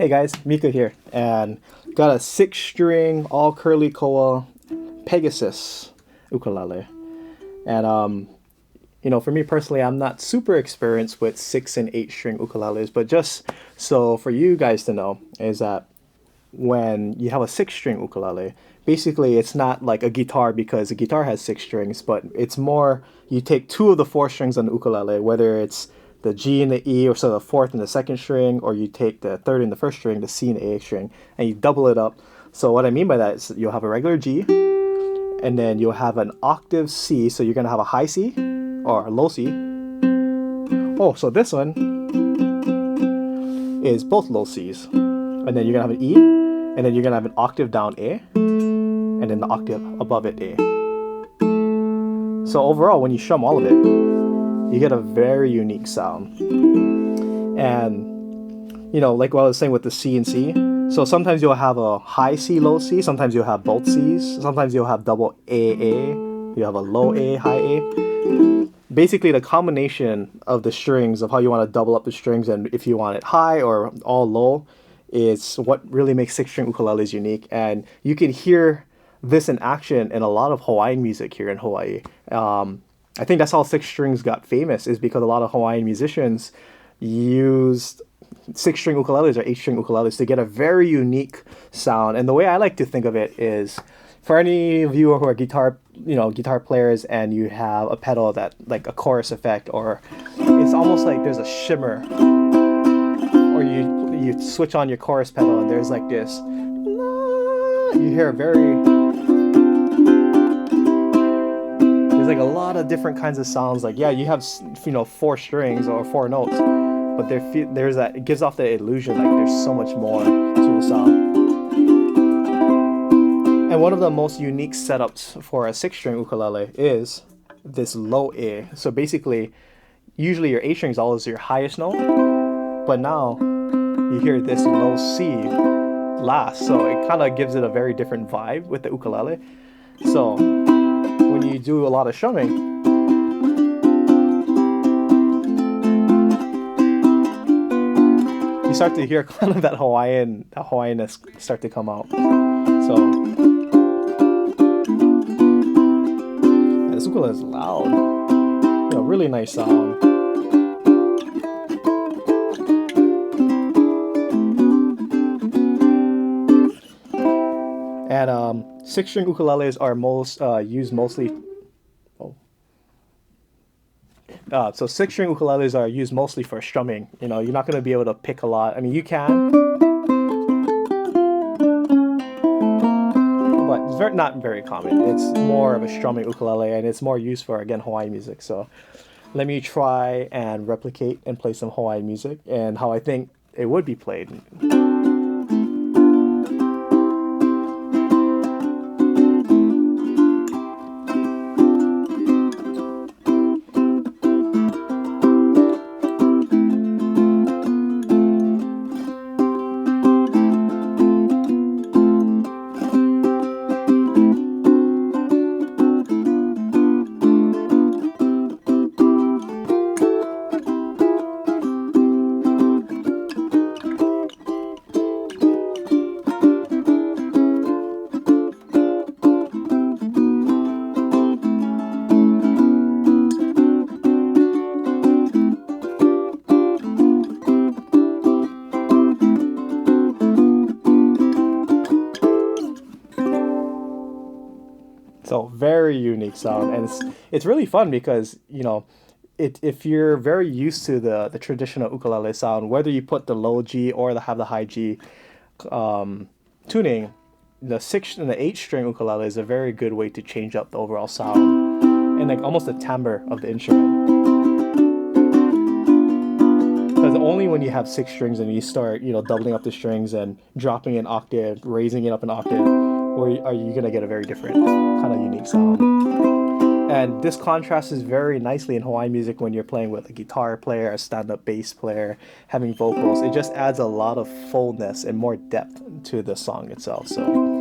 Hey guys, Mika here, and got a 6-string all curly koa Pegasus ukulele. And for me personally, I'm not super experienced with 6 and 8 string ukuleles, but just so for you guys to know is that when you have a 6-string ukulele, basically it's not like a guitar because a guitar has 6 strings, but it's more you take two of the 4 strings on the ukulele, whether it's the G and the E, or so the fourth and the second string, or you take the third and the first string, the C and the A string, and you double it up. So what I mean by that is you'll have a regular G, and then you'll have an octave C, so you're gonna have a high C or a low C. Oh, so this one is both low Cs. And then you're gonna have an E, and then you're gonna have an octave down A, and then the octave above it A. So overall, when you strum all of it, you get a very unique sound. And like what I was saying with the C and C, so sometimes you'll have a high C, low C, sometimes you'll have both Cs, sometimes you'll have double A, you have a low A, high A. Basically the combination of the strings, of how you want to double up the strings, and if you want it high or all low, is what really makes 6-string ukuleles unique. And you can hear this in action in a lot of Hawaiian music here in Hawaii. I think that's how 6 strings got famous, is because a lot of Hawaiian musicians used 6-string ukuleles or 8-string ukuleles to get a very unique sound. And the way I like to think of it is, for any of you who are guitar players, and you have a pedal that, like a chorus effect, or it's almost like there's a shimmer, or you switch on your chorus pedal and there's like this, you hear there's like a lot of different kinds of sounds. Like, yeah, you have 4 strings or 4 notes, but there's that, it gives off the illusion like there's so much more to the sound. And one of the most unique setups for a 6-string ukulele is this low A. So basically, usually your A string is always your highest note, but now you hear this low C last. So it kind of gives it a very different vibe with the ukulele. So when you do a lot of strumming, you start to hear kind of that Hawaiianness start to come out. So this ukulele is loud. Really nice sound. And 6-string ukuleles are used mostly. So 6-string ukuleles are used mostly for strumming. You're not going to be able to pick a lot. I mean, you can, but it's not very common. It's more of a strumming ukulele, and it's more used for, again, Hawaiian music. So let me try and replicate and play some Hawaiian music and how I think it would be played. So very unique sound, and it's really fun because if you're very used to the traditional ukulele sound, whether you put the low G or have the high G tuning, the 6 and the 8-string ukulele is a very good way to change up the overall sound and like almost the timbre of the instrument. Because only when you have 6 strings and you start doubling up the strings and dropping an octave, raising it up an octave, or are you going to get a very different kind of unique sound. And this contrasts very nicely in Hawaiian music when you're playing with a guitar player, a stand-up bass player, having vocals. It just adds a lot of fullness and more depth to the song itself. So